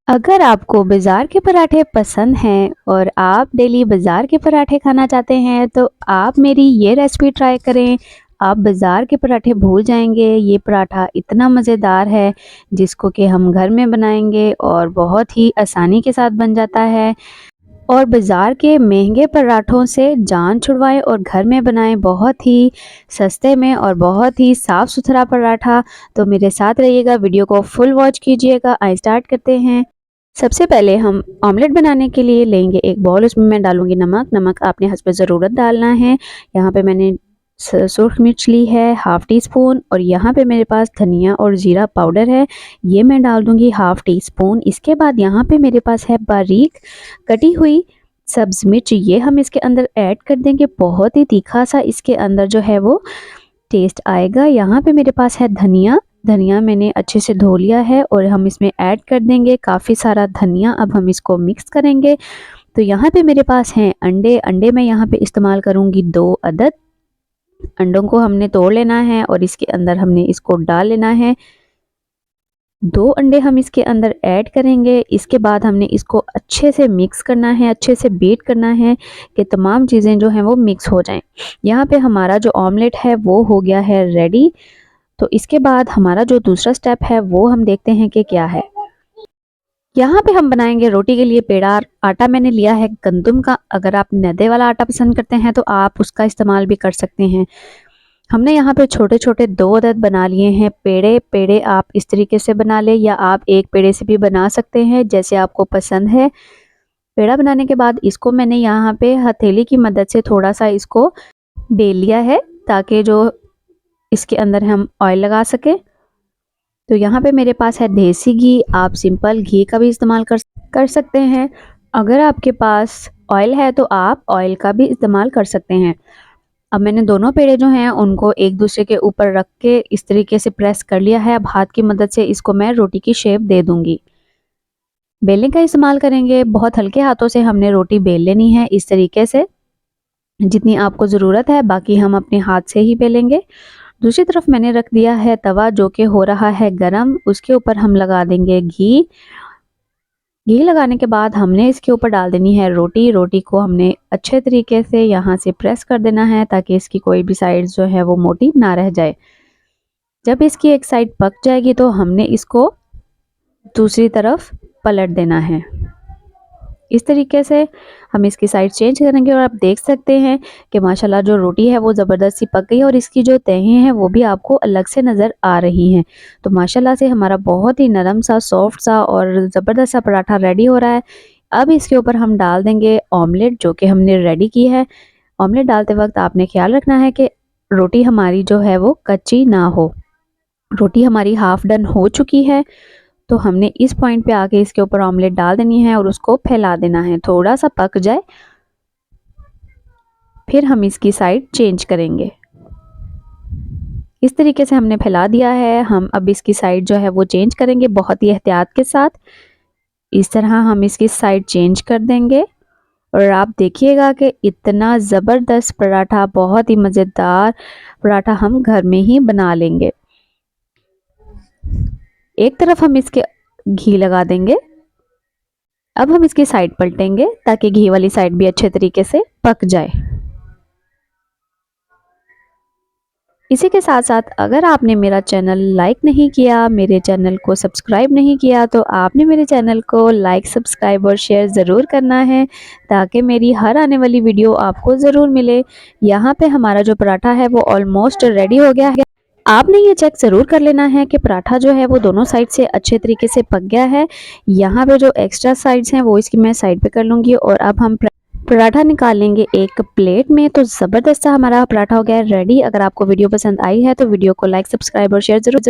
अगर आपको बाज़ार के पराठे पसंद हैं और आप डेली बाज़ार के पराठे खाना चाहते हैं तो आप मेरी ये रेसिपी ट्राई करें। आप बाज़ार के पराठे भूल जाएंगे। ये पराठा इतना मज़ेदार है जिसको कि हम घर में बनाएंगे और बहुत ही आसानी के साथ बन जाता है। और बाज़ार के महंगे पराठों से जान छुड़वाएं और घर में बनाएं बहुत ही सस्ते में और बहुत ही साफ़ सुथरा पराठा। तो मेरे साथ रहिएगा, वीडियो को फुल वॉच कीजिएगा। आइए स्टार्ट करते हैं। सबसे पहले हम ऑमलेट बनाने के लिए लेंगे एक बॉल। उसमें मैं डालूंगी नमक आपने हस्ब ज़रूरत डालना है। यहाँ पे मैंने सुर्ख मिर्च ली है हाफ़ टी स्पून, और यहाँ पे मेरे पास धनिया और जीरा पाउडर है, ये मैं डाल दूंगी हाफ़ टी स्पून। इसके बाद यहाँ पे मेरे पास है बारीक कटी हुई सब्ज़ मिर्च, ये हम इसके अंदर ऐड कर देंगे। बहुत ही तीखा सा इसके अंदर जो है वो टेस्ट आएगा। यहाँ पे मेरे पास है धनिया मैंने अच्छे से धो लिया है और हम इसमें ऐड कर देंगे काफ़ी सारा धनिया। अब हम इसको मिक्स करेंगे। तो यहाँ पे मेरे पास हैं अंडे मैं यहाँ पे इस्तेमाल करूँगी 2 अदद। अंडों को हमने तोड़ लेना है और इसके अंदर हमने इसको डाल लेना है। 2 अंडे हम इसके अंदर ऐड करेंगे। इसके बाद हमने इसको अच्छे से मिक्स करना है, अच्छे से बीट करना है कि तमाम चीज़ें जो हैं वो मिक्स हो जाएं। यहाँ पे हमारा जो ऑमलेट है वो हो गया है रेडी। तो इसके बाद हमारा जो दूसरा स्टेप है वो हम देखते हैं कि क्या है। यहाँ पे हम बनाएंगे रोटी के लिए पेड़ा। आटा मैंने लिया है गंदम का। अगर आप मैदे वाला आटा पसंद करते हैं तो आप उसका इस्तेमाल भी कर सकते हैं। हमने यहाँ पे छोटे छोटे 2 अदद बना लिए हैं पेड़े आप इस तरीके से बना ले या आप एक पेड़े से भी बना सकते हैं, जैसे आपको पसंद है। पेड़ा बनाने के बाद इसको मैंने यहाँ पे हथेली की मदद से थोड़ा सा इसको बेल लिया है ताकि जो इसके अंदर हम ऑयल लगा सके। तो यहाँ पे मेरे पास है देसी घी, आप सिंपल घी का भी इस्तेमाल कर सकते हैं। अगर आपके पास ऑयल है तो आप ऑयल का भी इस्तेमाल कर सकते हैं। अब मैंने दोनों पेड़े जो हैं उनको एक दूसरे के ऊपर रख के इस तरीके से प्रेस कर लिया है। अब हाथ की मदद से इसको मैं रोटी की शेप दे दूंगी। बेलने का इस्तेमाल करेंगे, बहुत हल्के हाथों से हमने रोटी बेल लेनी है इस तरीके से जितनी आपको ज़रूरत है, बाकी हम अपने हाथ से ही बेलेंगे। दूसरी तरफ मैंने रख दिया है तवा जो कि हो रहा है गरम। उसके ऊपर हम लगा देंगे घी लगाने के बाद हमने इसके ऊपर डाल देनी है रोटी को हमने अच्छे तरीके से यहाँ से प्रेस कर देना है ताकि इसकी कोई भी साइड जो है वो मोटी ना रह जाए। जब इसकी एक साइड पक जाएगी तो हमने इसको दूसरी तरफ पलट देना है। इस तरीके से हम इसकी साइड चेंज करेंगे और आप देख सकते हैं कि माशाल्लाह जो रोटी है वो ज़बरदस्त सी पक गई है और इसकी जो तहें हैं वो भी आपको अलग से नज़र आ रही हैं। तो माशाल्लाह से हमारा बहुत ही नरम सा, सॉफ्ट सा और ज़बरदस्त सा पराठा रेडी हो रहा है। अब इसके ऊपर हम डाल देंगे ऑमलेट जो कि हमने रेडी की है। ऑमलेट डालते वक्त आपने ख्याल रखना है कि रोटी हमारी जो है वो कच्ची ना हो। रोटी हमारी हाफ डन हो चुकी है तो हमने इस पॉइंट पे आके इसके ऊपर ऑमलेट डाल देनी है और उसको फैला देना है, थोड़ा सा पक जाए फिर हम इसकी साइड चेंज करेंगे। इस तरीके से हमने फैला दिया है। हम अब इसकी साइड जो है वो चेंज करेंगे बहुत ही एहतियात के साथ। इस तरह हम इसकी साइड चेंज कर देंगे और आप देखिएगा कि इतना ज़बरदस्त पराठा, बहुत ही मज़ेदार पराठा हम घर में ही बना लेंगे। एक तरफ हम इसके घी लगा देंगे। अब हम इसकी साइड पलटेंगे ताकि घी वाली साइड भी अच्छे तरीके से पक जाए। इसी के साथ साथ अगर आपने मेरा चैनल लाइक नहीं किया, मेरे चैनल को सब्सक्राइब नहीं किया, तो आपने मेरे चैनल को लाइक, सब्सक्राइब और शेयर ज़रूर करना है ताकि मेरी हर आने वाली वीडियो आपको ज़रूर मिले। यहाँ पे हमारा जो पराठा है वो ऑलमोस्ट रेडी हो गया है। आपने ये चेक ज़रूर कर लेना है कि पराठा जो है वो दोनों साइड से अच्छे तरीके से पक गया है। यहाँ पे जो एक्स्ट्रा साइड्स हैं वो इसकी मैं साइड पे कर लूँगी और अब हम पराठा निकाल लेंगे एक प्लेट में। तो ज़बरदस्त सा हमारा पराठा हो गया है रेडी। अगर आपको वीडियो पसंद आई है तो वीडियो को लाइक, सब्सक्राइब और शेयर ज़रूर